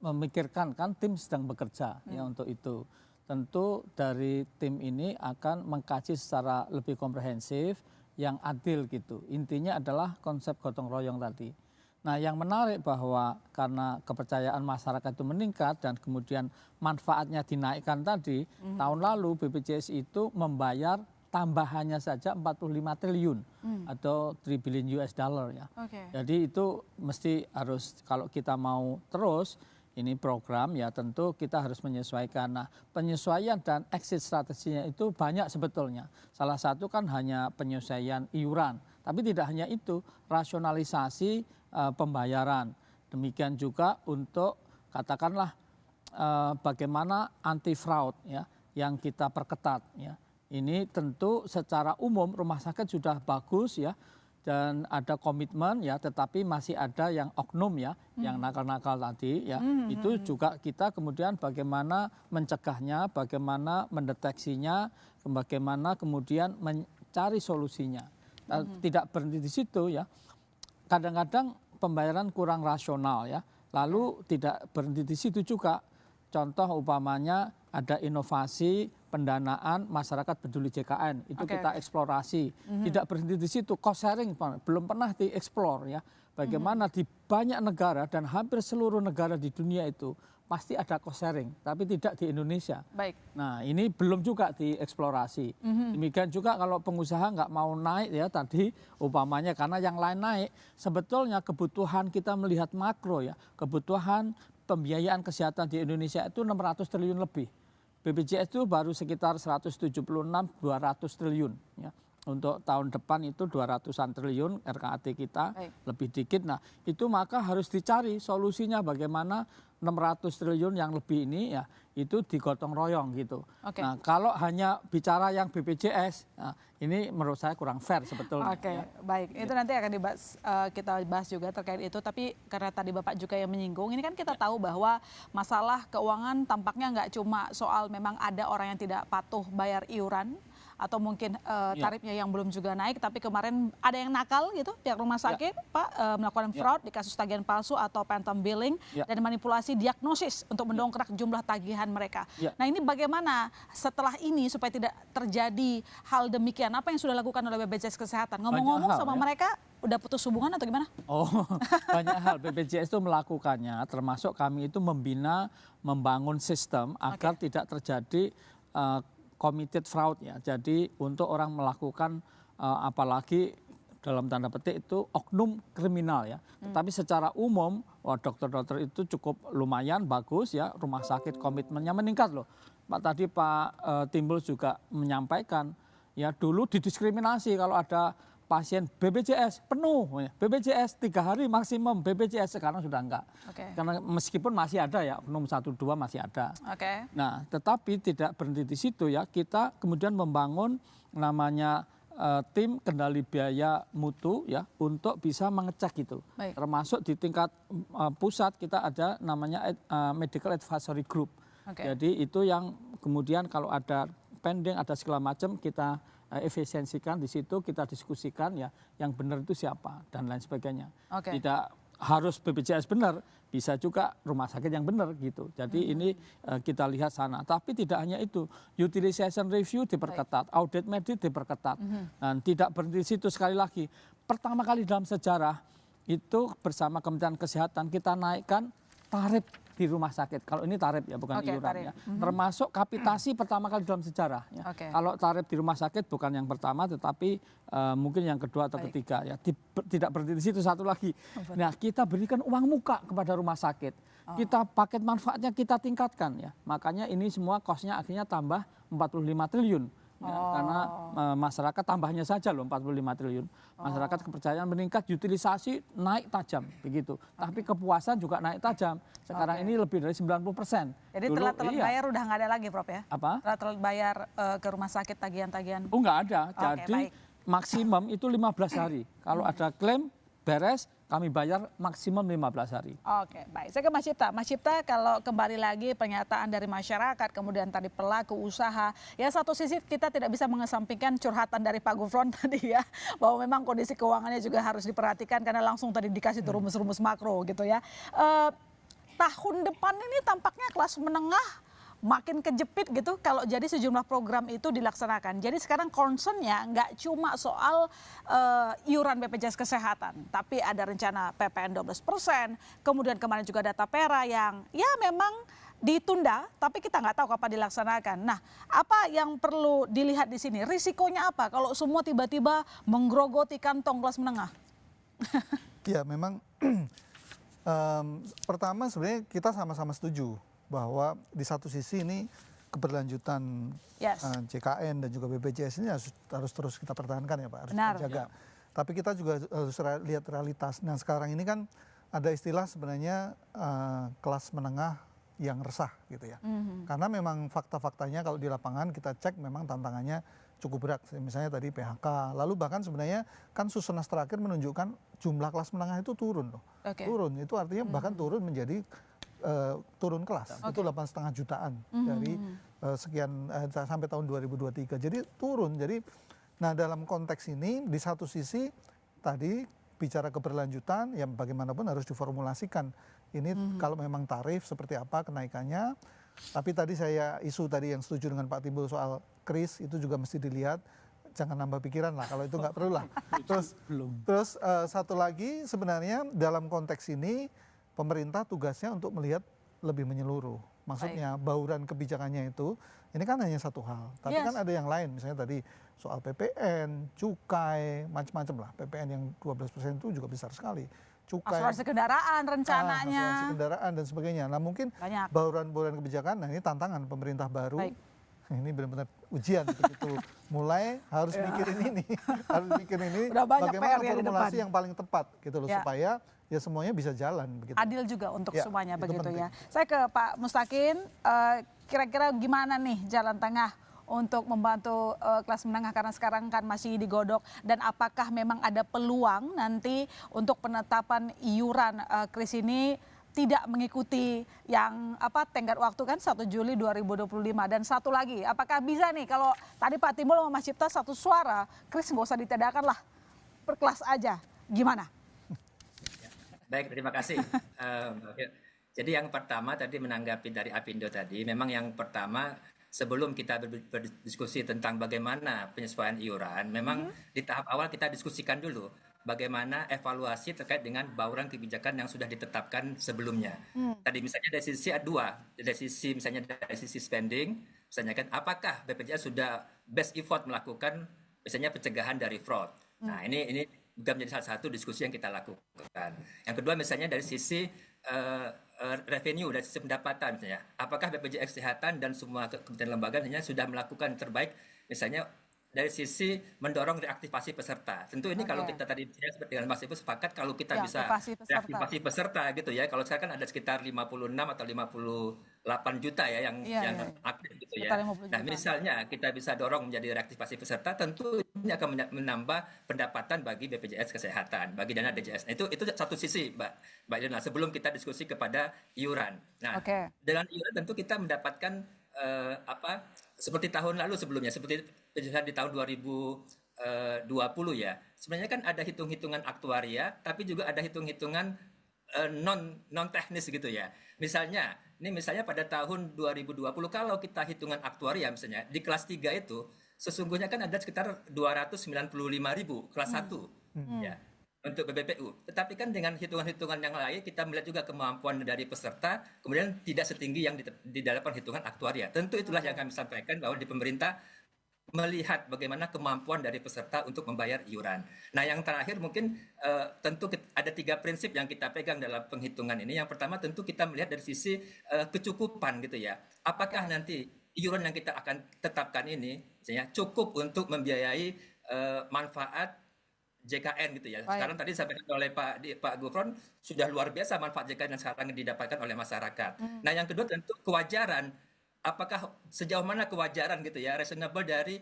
memikirkan, kan tim sedang bekerja ya untuk itu. Tentu dari tim ini akan mengkaji secara lebih komprehensif yang adil gitu. Intinya adalah konsep gotong royong tadi. Nah, yang menarik bahwa karena kepercayaan masyarakat itu meningkat dan kemudian manfaatnya dinaikkan tadi, tahun lalu BPJS itu membayar tambahannya saja 45 triliun atau 3 billion US dollar ya. Jadi itu mesti harus, kalau kita mau terus ini program ya tentu kita harus menyesuaikan. Nah, penyesuaian dan exit strateginya itu banyak sebetulnya. Salah satu kan hanya penyesuaian iuran, tapi tidak hanya itu, rasionalisasi pembayaran. Demikian juga untuk katakanlah bagaimana anti fraud ya yang kita perketat ya. Ini tentu secara umum rumah sakit sudah bagus ya. dan ada komitmen ya, tetapi masih ada yang oknum ya, yang nakal-nakal tadi ya, itu juga kita kemudian bagaimana mencegahnya, bagaimana mendeteksinya, bagaimana kemudian mencari solusinya. Tidak berhenti di situ ya, kadang-kadang pembayaran kurang rasional ya, lalu tidak berhenti di situ juga. Contoh umpamanya ada inovasi pendanaan masyarakat peduli JKN, itu kita eksplorasi. Tidak berhenti di situ, cost sharing belum pernah dieksplor ya. Bagaimana di banyak negara dan hampir seluruh negara di dunia itu pasti ada cost sharing, tapi tidak di Indonesia.
Baik.
Nah ini belum juga dieksplorasi. Demikian juga kalau pengusaha nggak mau naik ya tadi umpamanya karena yang lain naik, sebetulnya kebutuhan kita melihat makro ya, kebutuhan pembiayaan kesehatan di Indonesia itu 600 triliun lebih. BPJS itu baru sekitar 176-200 triliun. Ya. Untuk tahun depan itu 200-an triliun RKAT kita, lebih dikit. Nah itu maka harus dicari solusinya bagaimana 600 triliun yang lebih ini ya itu digotong royong gitu. Nah kalau hanya bicara yang BPJS, nah, ini menurut saya kurang fair sebetulnya.
Baik. Itu nanti akan dibahas, kita bahas juga terkait itu. Tapi karena tadi Bapak juga yang menyinggung, ini kan kita tahu bahwa masalah keuangan tampaknya nggak cuma soal memang ada orang yang tidak patuh bayar iuran, atau mungkin tarifnya yang belum juga naik, tapi kemarin ada yang nakal gitu pihak rumah sakit Pak melakukan fraud di kasus tagihan palsu atau phantom billing dan manipulasi diagnosis untuk mendongkrak jumlah tagihan mereka. Nah ini bagaimana setelah ini supaya tidak terjadi hal demikian, apa yang sudah dilakukan oleh BPJS Kesehatan? Ngomong-ngomong sama mereka udah putus hubungan atau gimana?
Banyak hal BPJS itu melakukannya, termasuk kami itu membina, membangun sistem agar tidak terjadi committed fraud ya. Jadi untuk orang melakukan apalagi dalam tanda petik itu oknum kriminal ya. Tetapi secara umum dokter-dokter itu cukup lumayan bagus ya. Rumah sakit komitmennya meningkat loh. Tadi Pak Timbul juga menyampaikan ya dulu didiskriminasi kalau ada pasien BPJS penuh, BPJS 3 hari maksimum, BPJS sekarang sudah enggak. Karena meskipun masih ada ya, oknum 1-2 masih ada. Nah, tetapi tidak berhenti di situ ya, kita kemudian membangun namanya tim kendali biaya mutu ya untuk bisa mengecek itu. Termasuk di tingkat pusat kita ada namanya Medical Advisory Group. Jadi itu yang kemudian kalau ada pending, ada segala macam kita efisiensikan di situ, kita diskusikan ya yang benar itu siapa dan lain sebagainya. Tidak harus BPJS benar, bisa juga rumah sakit yang benar gitu. Jadi ini kita lihat sana. Tapi tidak hanya itu, utilization review diperketat, audit medis diperketat. Dan tidak berhenti di situ, sekali lagi. Pertama kali dalam sejarah itu bersama Kementerian Kesehatan kita naikkan tarif di rumah sakit. Kalau ini tarif ya, bukan iuran ya. Termasuk kapitasi pertama kali dalam sejarah. Ya. Kalau tarif di rumah sakit bukan yang pertama, tetapi mungkin yang kedua atau ketiga. Ya. Tidak berhenti di situ, satu lagi. Nah, kita berikan uang muka kepada rumah sakit. Kita paket manfaatnya kita tingkatkan ya. Makanya ini semua kosnya akhirnya tambah 45 triliun. Ya, karena masyarakat tambahnya saja loh 45 triliun. Masyarakat kepercayaan meningkat, utilisasi naik tajam begitu. Tapi kepuasan juga naik tajam. Sekarang ini lebih dari 90%.
Jadi telat-telat bayar udah nggak ada lagi Prof ya?
Apa?
Telat-telat bayar ke rumah sakit tagihan-tagihan.
Nggak ada. Jadi maksimum itu 15 hari. Kalau ada klaim beres, kami bayar maksimum 15 hari.
Baik. Saya ke Mas Cipta. Mas Cipta, kalau kembali lagi pernyataan dari masyarakat, kemudian tadi pelaku usaha, ya satu sisi kita tidak bisa mengesampingkan curhatan dari Pak Gufron tadi ya, bahwa memang kondisi keuangannya juga harus diperhatikan karena langsung tadi dikasih tuh rumus-rumus makro gitu ya. Tahun depan ini tampaknya kelas menengah makin kejepit gitu kalau jadi sejumlah program itu dilaksanakan. Jadi sekarang concernnya nggak cuma soal iuran BPJS Kesehatan, tapi ada rencana PPN 12%, kemudian kemarin juga ada Tapera yang ya memang ditunda, tapi kita nggak tahu kapan dilaksanakan. Nah, apa yang perlu dilihat di sini? Risikonya apa kalau semua tiba-tiba menggerogoti kantong kelas menengah?
Ya memang pertama sebenarnya kita sama-sama setuju bahwa di satu sisi ini keberlanjutan JKN dan juga BPJS ini harus terus kita pertahankan ya Pak, harus kita jaga. Tapi kita juga harus lihat realitas. Nah sekarang ini kan ada istilah sebenarnya kelas menengah yang resah gitu ya. Karena memang fakta-faktanya kalau di lapangan kita cek memang tantangannya cukup berat. Misalnya tadi PHK. Lalu bahkan sebenarnya kan Susenas terakhir menunjukkan jumlah kelas menengah itu turun loh. Turun, itu artinya bahkan turun menjadi turun kelas. Itu 8,5 jutaan dari sekian sampai tahun 2023. Jadi turun. Jadi nah dalam konteks ini di satu sisi tadi bicara keberlanjutan, yang bagaimanapun harus diformulasikan. Ini kalau memang tarif seperti apa kenaikannya. Tapi tadi isu tadi yang setuju dengan Pak Timbul soal kris itu juga mesti dilihat. Jangan nambah pikiran lah kalau itu nggak perlu lah. Terus satu lagi sebenarnya dalam konteks ini pemerintah tugasnya untuk melihat lebih menyeluruh. Maksudnya bauran kebijakannya itu ini kan hanya satu hal. Tapi kan ada yang lain, misalnya tadi soal PPN, cukai, macam-macam lah. PPN yang 12% itu juga besar sekali. Cukai,
asuransi kendaraan rencananya.
Asuransi kendaraan dan sebagainya. Nah mungkin bauran-bauran kebijakan, nah ini tantangan pemerintah baru. Ini benar-benar ujian begitu mulai harus mikirin ini, harus mikirin ini bagaimana formulasi yang paling tepat gitu loh supaya ya semuanya bisa jalan begitu.
Adil juga untuk semuanya begitu ya. Saya ke Pak Mustakin, kira-kira gimana nih jalan tengah untuk membantu kelas menengah karena sekarang kan masih digodok, dan apakah memang ada peluang nanti untuk penetapan iuran kris ini tidak mengikuti yang tenggat waktu kan 1 Juli 2025. Dan satu lagi, apakah bisa nih kalau tadi Pak Timbul sama Mas Cipta satu suara, kris nggak usah ditiadakan lah, per kelas aja, gimana?
Baik, terima kasih. Jadi yang pertama tadi menanggapi dari Apindo tadi, memang yang pertama sebelum kita berdiskusi tentang bagaimana penyesuaian iuran, memang di tahap awal kita diskusikan dulu bagaimana evaluasi terkait dengan bauran kebijakan yang sudah ditetapkan sebelumnya. Tadi misalnya dari sisi misalnya dari sisi spending, misalnya kan apakah BPJS sudah best effort melakukan misalnya pencegahan dari fraud. Nah ini juga menjadi salah satu diskusi yang kita lakukan. Yang kedua misalnya dari sisi revenue, dari sisi pendapatan misalnya, apakah BPJS Kesehatan dan semua kementerian lembaga misalnya sudah melakukan terbaik misalnya dari sisi mendorong reaktivasi peserta. Tentu ini kalau kita tadi seperti dengan Mas Ibu sepakat kalau kita bisa reaktivasi peserta gitu ya. Kalau sekarang kan ada sekitar 56 atau 58 juta ya yang aktif gitu ya. Nah misalnya kita bisa dorong menjadi reaktivasi peserta, tentu ini akan menambah pendapatan bagi BPJS Kesehatan, bagi dana DJS. Nah, itu satu sisi Mbak Irna, sebelum kita diskusi kepada iuran. Nah dengan iuran tentu kita mendapatkan seperti tahun lalu sebelumnya, seperti di tahun 2020 ya. Sebenarnya kan ada hitung-hitungan aktuaria, tapi juga ada hitung-hitungan non teknis gitu ya. Misalnya pada tahun 2020 kalau kita hitungan aktuaria misalnya di kelas 3 itu sesungguhnya kan ada sekitar 295.000 kelas 1 ya untuk BBPU. Tetapi kan dengan hitungan-hitungan yang lain kita melihat juga kemampuan dari peserta kemudian tidak setinggi yang di dalam perhitungan aktuaria. Tentu itulah yang kami sampaikan bahwa di pemerintah melihat bagaimana kemampuan dari peserta untuk membayar iuran. Nah yang terakhir mungkin tentu ada 3 prinsip yang kita pegang dalam penghitungan ini. Yang pertama tentu kita melihat dari sisi kecukupan gitu ya. Apakah nanti iuran yang kita akan tetapkan ini misalnya cukup untuk membiayai manfaat JKN gitu ya. Sekarang tadi disampaikan oleh Pak Gufron sudah luar biasa manfaat JKN yang sekarang didapatkan oleh masyarakat. Nah yang kedua tentu kewajaran. Apakah sejauh mana kewajaran gitu ya, reasonable dari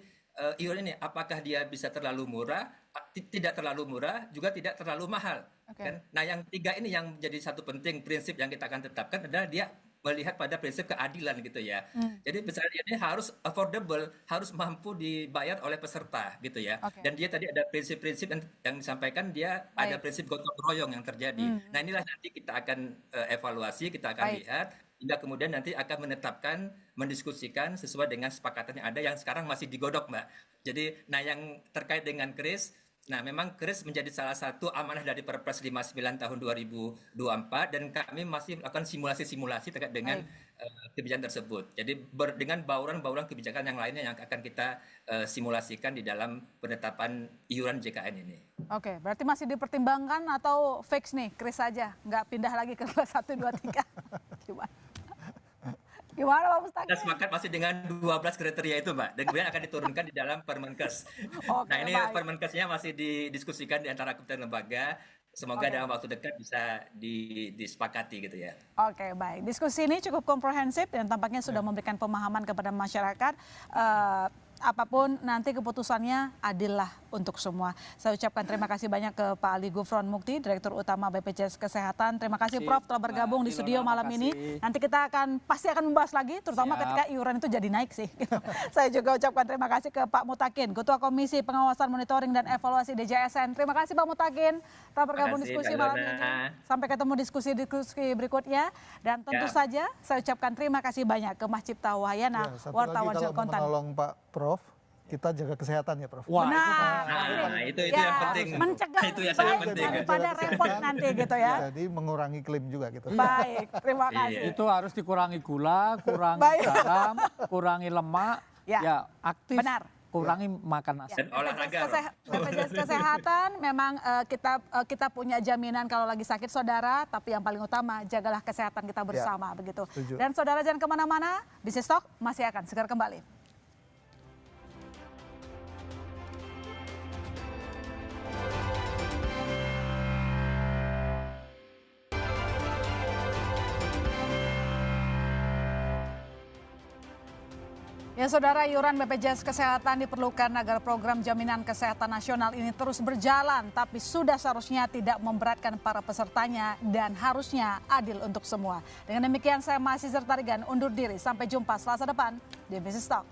iuran ini? Apakah dia bisa terlalu murah, tidak terlalu murah, juga tidak terlalu mahal? Kan? Nah yang 3 ini yang menjadi satu penting prinsip yang kita akan tetapkan adalah dia melihat pada prinsip keadilan gitu ya. Jadi misalnya ini harus affordable, harus mampu dibayar oleh peserta gitu ya. Dan dia tadi ada prinsip-prinsip yang disampaikan, dia ada prinsip gotong royong yang terjadi. Nah inilah nanti kita akan evaluasi, kita akan lihat hingga kemudian nanti akan menetapkan, mendiskusikan sesuai dengan kesepakatan yang ada yang sekarang masih digodok Mbak. Jadi yang terkait dengan kris, nah memang kris menjadi salah satu amanah dari Perpres 59 tahun 2024 dan kami masih melakukan simulasi-simulasi terkait dengan kebijakan tersebut. Jadi dengan bauran-bauran kebijakan yang lainnya yang akan kita simulasikan di dalam penetapan iuran JKN ini.
Oke, berarti masih dipertimbangkan atau fix nih kris saja, nggak pindah lagi ke kelas 1, 2, 3? Gimana Pak Mustakin?
Kita sepakat masih dengan 12 kriteria itu Mbak, dan kemudian akan diturunkan di dalam Permenkes. Nah ini Permenkesnya masih didiskusikan di antara kementerian lembaga, semoga dalam waktu dekat bisa disepakati gitu ya.
Oke baik, diskusi ini cukup komprehensif dan tampaknya sudah memberikan pemahaman kepada masyarakat. apapun nanti keputusannya adil lah untuk semua. Saya ucapkan terima kasih banyak ke Pak Ali Gufron Mukti, Direktur Utama BPJS Kesehatan. Terima kasih Prof telah bergabung di studio malam ini. Nanti kita pasti akan membahas lagi, terutama ketika iuran itu jadi naik sih. Saya juga ucapkan terima kasih ke Pak Mutakin, Ketua Komisi Pengawasan Monitoring dan Evaluasi DJSN. Terima kasih Pak Mutakin telah bergabung diskusi malam ini. Sampai ketemu diskusi-diskusi berikutnya. Dan tentu saja saya ucapkan terima kasih banyak ke Mas Cipta Wahyana, wartawan Syil Kontan.
Menolong Pak Prof, kita jaga kesehatan ya Prof.
Nah, itu yang penting.
Mencegah
itu yang sangat penting.
daripada repot nanti gitu ya.
Jadi mengurangi klaim juga gitu.
Baik, terima kasih.
Itu harus dikurangi gula, kurangi garam, kurangi lemak, ya aktif.
Benar.
Kurangi makan nasi.
BPJS Kesehatan memang kita punya jaminan kalau lagi sakit saudara, tapi yang paling utama jagalah kesehatan kita bersama begitu.
Setuju.
Dan saudara jangan kemana-mana, Business Talk masih akan segera kembali. Ya saudara, iuran BPJS Kesehatan diperlukan agar program jaminan kesehatan nasional ini terus berjalan, tapi sudah seharusnya tidak memberatkan para pesertanya dan harusnya adil untuk semua. Dengan demikian saya Mahasiswa Tarigan undur diri, sampai jumpa Selasa depan di Business Talk.